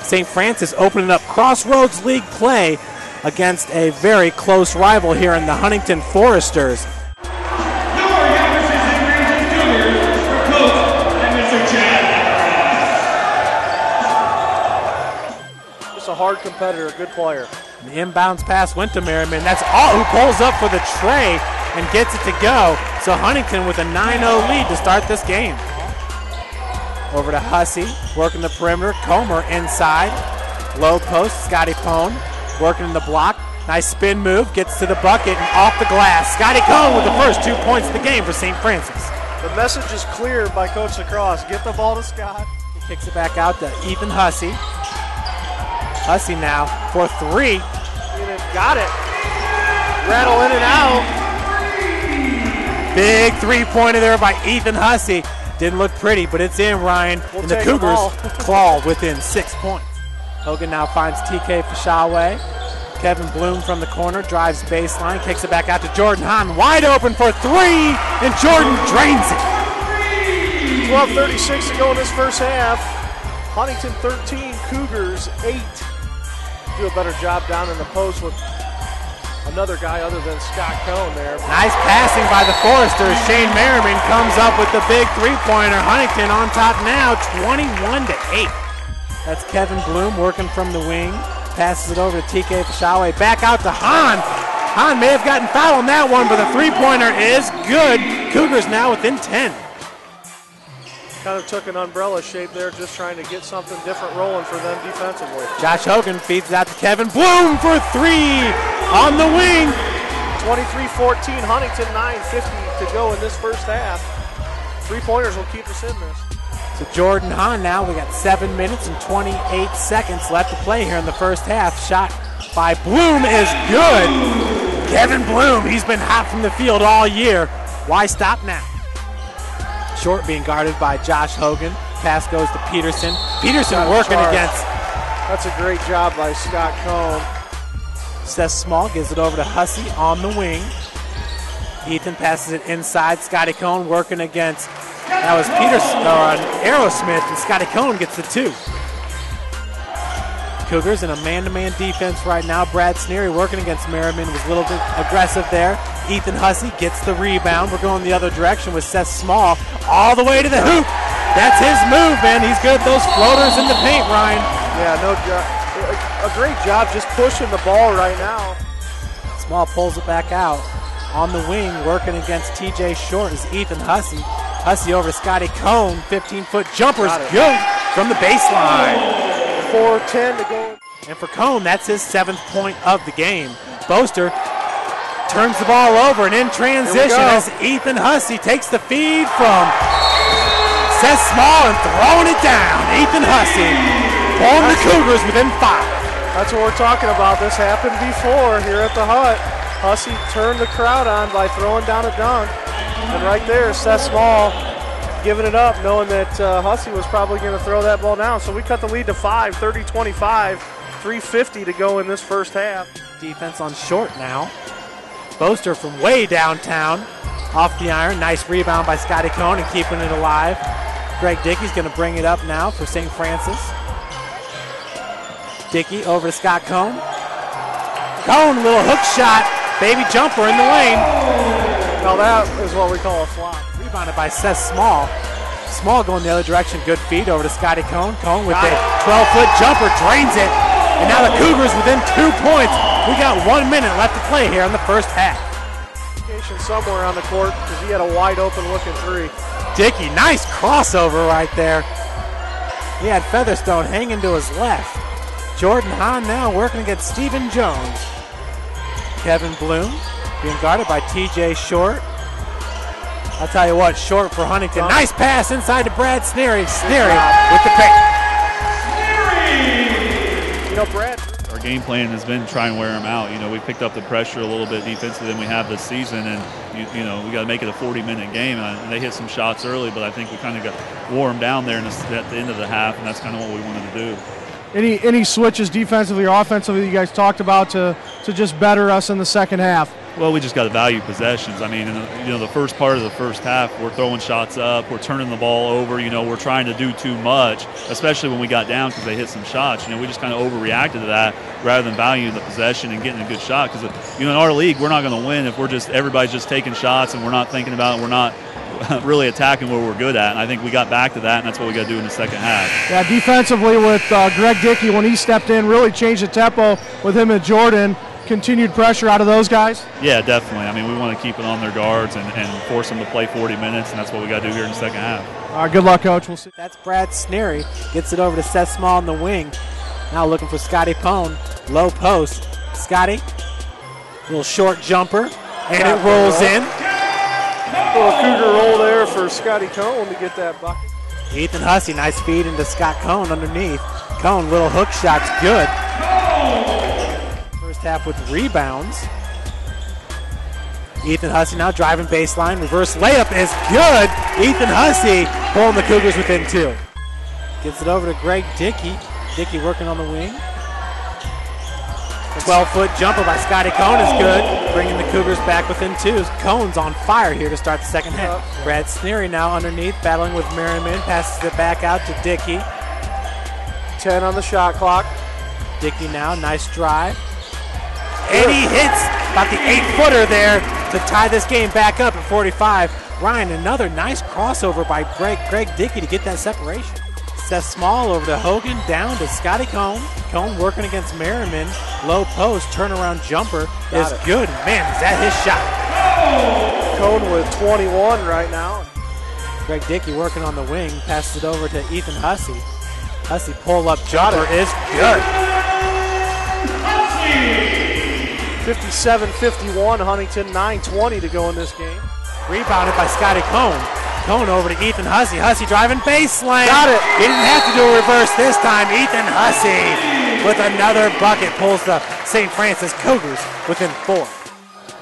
St. Francis opening up Crossroads League play against a very close rival here in the Huntington Foresters. Just a hard competitor, good player. The inbounds pass went to Merriman. That's all who pulls up for the tray and gets it to go. So Huntington with a 9-0 lead to start this game. Over to Hussey, working the perimeter. Comer inside. Low post, Scotty Pone working in the block. Nice spin move, gets to the bucket and off the glass. Scotty Cone with the first 2 points of the game for St. Francis. The message is clear by Coach LaCross. Get the ball to Scott. He kicks it back out to Ethan Hussey. Hussey now for three. Got it. Rattle in and out. Big three-pointer there by Ethan Hussey. Didn't look pretty, but it's in, Ryan. And the Cougars claw within 6 points. Hogan now finds TK Fashawe. Kevin Bloom from the corner, drives baseline, kicks it back out to Jordan Hahn. Wide open for three, and Jordan drains it. 12:36 to go in this first half. Huntington 13, Cougars 8. Do a better job down in the post with another guy other than Scott Cohn there. Nice passing by the Foresters. Shane Merriman comes up with the big three-pointer. Huntington on top now, 21-8. That's Kevin Bloom working from the wing. Passes it over to TK Fashawe. Back out to Hahn. Hahn may have gotten fouled on that one, but the three-pointer is good. Cougars now within 10. Kind of took an umbrella shape there, just trying to get something different rolling for them defensively. Josh Hogan feeds it out to Kevin Bloom for three on the wing. 23-14, Huntington, 9:50 to go in this first half. Three-pointers will keep us in this. So Jordan Hahn now, we got 7 minutes and 28 seconds left to play here in the first half. Shot by Bloom is good. Kevin Bloom, he's been hot from the field all year. Why stop now? Short being guarded by Josh Hogan. Pass goes to Peterson. Peterson working against. That's a great job by Scott Cohn. Seth Small gives it over to Hussey on the wing. Ethan passes it inside. Scotty Cohn working against. That was Peterson or Aerosmith, and Scotty Cohn gets the two. Cougars in a man-to-man defense right now. Brad Sneary working against Merriman, was a little bit aggressive there. Ethan Hussey gets the rebound. We're going the other direction with Seth Small all the way to the hoop. That's his move, man. He's good at those floaters in the paint, Ryan. Yeah, a great job just pushing the ball right now. Small pulls it back out. On the wing, working against TJ Short is Ethan Hussey. Hussey over to Scotty Cohn. 15-foot jumper is good from the baseline. 4:10 to go. And for Cohn, that's his 7th point of the game. Boaster turns the ball over and in transition as Ethan Hussey takes the feed from Seth Small and throwing it down. Ethan Hussey pulling the Cougars within 5. That's what we're talking about. This happened before here at the Hut. Hussey turned the crowd on by throwing down a dunk. And right there, Seth Small giving it up, knowing that Hussey was probably going to throw that ball down. So we cut the lead to 5, 30-25, 3:50 to go in this first half. Defense on Short now. Boaster from way downtown, off the iron. Nice rebound by Scotty Cohn and keeping it alive. Greg Dickey's going to bring it up now for St. Francis. Dickey over to Scott Cohn. Cohn, little hook shot, baby jumper in the lane. Now that is what we call a flop. Rebounded by Seth Small. Small going the other direction, good feed over to Scotty Cohn. Cohn with a 12-foot jumper, drains it. And now the Cougars within 2 points. We got 1 minute left to play here in the first half. Somewhere on the court because he had a wide open looking three. Dickey, nice crossover right there. He had Featherstone hanging to his left. Jordan Hahn now working against Stephen Jones. Kevin Bloom being guarded by TJ Short. I'll tell you what, Short for Huntington. Nice pass inside to Brad Sneary. Sneary with the pick. You know, Brad. Our game plan has been to try and wear them out. You know, we picked up the pressure a little bit defensively than we have this season, and you know we got to make it a 40-minute game. And they hit some shots early, but I think we kind of wore them down there at the end of the half, and that's kind of what we wanted to do. Any switches defensively or offensively you guys talked about to just better us in the second half? Well, we just got to value possessions. I mean, the first part of the first half, we're throwing shots up, we're turning the ball over. We're trying to do too much, especially when we got down because they hit some shots. We just kind of overreacted to that rather than valuing the possession and getting a good shot. Because in our league, we're not going to win if everybody's just taking shots and we're not thinking about it. We're not really attacking what we're good at. And I think we got back to that, and that's what we got to do in the second half. Yeah, defensively with Greg Dickey, when he stepped in, really changed the tempo with him and Jordan. Continued pressure out of those guys? Yeah, definitely. I mean, we want to keep it on their guards and force them to play 40 minutes, and that's what we got to do here in the second half. All right, good luck, Coach. We'll see. That's Brad Sneary. Gets it over to Seth Small in the wing. Now looking for Scotty Pone. Low post. Scotty, little short jumper, and it rolls in. Little Cougar roll there for Scotty Cone to get that bucket. Ethan Hussey, nice feed into Scott Cone underneath. Cone, little hook shot's good. First half with rebounds. Ethan Hussey now driving baseline. Reverse layup is good. Ethan Hussey pulling the Cougars within 2. Gets it over to Greg Dickey. Dickey working on the wing. 12-foot jumper by Scotty Cone is good, bringing the Cougars back within 2. Cone's on fire here to start the second half. Brad Sneary now underneath, battling with Merriman. Passes it back out to Dickey. 10 on the shot clock. Dickey now, nice drive. And he hits about the 8-footer there to tie this game back up at 45. Ryan, another nice crossover by Greg Dickey to get that separation. Seth Small over to Hogan, down to Scotty Cone. Cone working against Merriman. Low post, turnaround jumper is good. Man, is that his shot. Cone with 21 right now. Greg Dickey working on the wing, passes it over to Ethan Hussey. Hussey pull-up jumper is good. 57-51, Huntington, 9:20 to go in this game. Rebounded by Scotty Cone. Cone over to Ethan Hussey. Hussey driving baseline. Got it. He didn't have to do a reverse this time. Ethan Hussey with another bucket pulls the St. Francis Cougars within 4.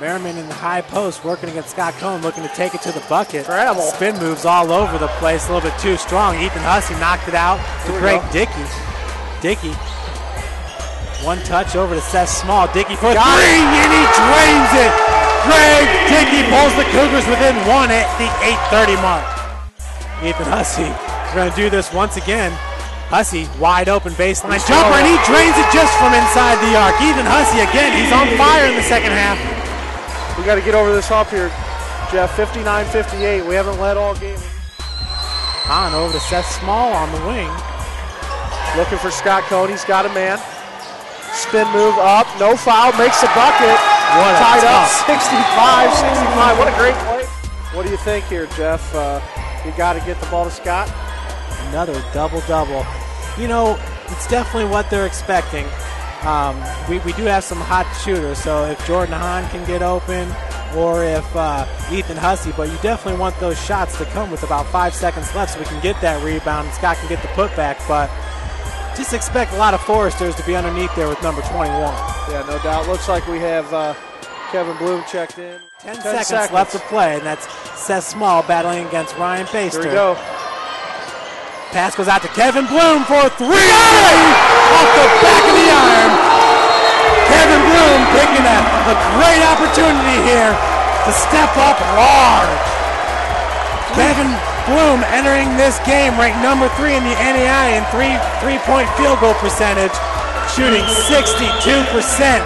Merriman in the high post working against Scott Cone, looking to take it to the bucket. Travel. Spin moves all over the place, a little bit too strong. Ethan Hussey knocked it out to Greg Dickey. Dickey, one touch over to Seth Small. Dickey for 3, and he drains it. Greg Dickey pulls the Cougars within 1 at the 8:30 mark. Ethan Hussey is going to do this once again. Hussey, wide open baseline jumper, and he drains it just from inside the arc. Ethan Hussey again, he's on fire in the second half. We got to get over this hump here, Jeff. 59-58. We haven't led all game. On over to Seth Small on the wing. Looking for Scott Cone. He's got a man. Spin move up. No foul. Makes the bucket. Tied up. 65-65. What a great play. What do you think here, Jeff? You got to get the ball to Scott. Another double-double. It's definitely what they're expecting. We do have some hot shooters, so if Jordan Hahn can get open or if Ethan Hussey, but you definitely want those shots to come with about 5 seconds left so we can get that rebound and Scott can get the putback, but just expect a lot of Foresters to be underneath there with number 21. Yeah, no doubt. Looks like we have Kevin Bloom checked in. 10 seconds left to play, and that's Seth Small battling against Ryan Baster. Here we go. Pass goes out to Kevin Bloom for 3! Off the back of the arm. Kevin Bloom taking a great opportunity here to step up hard. Kevin Bloom entering this game ranked number 3 in the NAI in three-point field goal percentage, shooting 62%.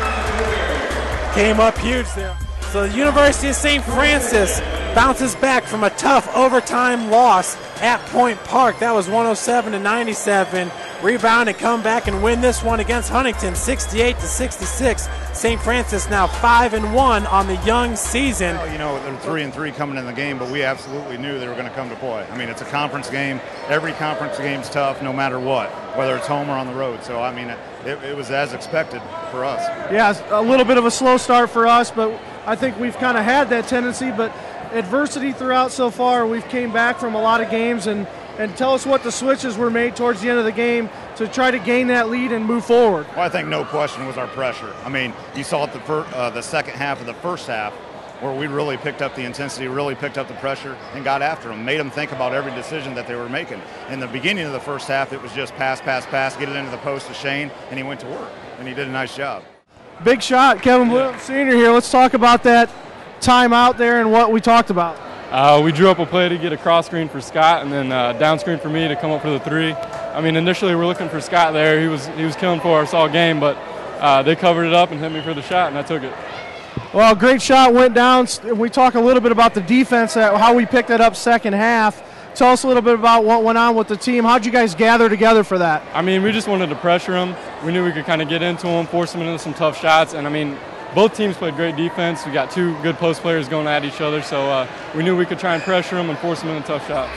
Came up huge there. So the University of St. Francis bounces back from a tough overtime loss at Point Park. That was 107-97. Rebound and come back and win this one against Huntington, 68-66. St. Francis now 5-1 on the young season. Well, they're 3-3 coming in the game, but we absolutely knew they were going to come to play. I mean, it's a conference game. Every conference game's tough, no matter what, whether it's home or on the road. So, I mean, it was as expected for us. Yeah, a little bit of a slow start for us, but I think we've kind of had that tendency, but adversity throughout so far. We've came back from a lot of games, and tell us what the switches were made towards the end of the game to try to gain that lead and move forward. Well, I think no question was our pressure. I mean, you saw it the second half of the first half where we really picked up the intensity, really picked up the pressure and got after them, made them think about every decision that they were making. In the beginning of the first half, it was just pass, get it into the post to Shane, and he went to work, and he did a nice job. Big shot, Kevin Bloom, Sr. here. Let's talk about that timeout there and what we talked about. We drew up a play to get a cross screen for Scott and then down screen for me to come up for the three. I mean, initially we're looking for Scott there. He was killing for us all game, but they covered it up and hit me for the shot, and I took it. Well, great shot, went down. We talk a little bit about the defense, how we picked it up second half. Tell us a little bit about what went on with the team. How'd you guys gather together for that? I mean, we just wanted to pressure them. We knew we could kind of get into them, force them into some tough shots, and I mean, both teams played great defense. We got two good post players going at each other, so we knew we could try and pressure them and force them into tough shots.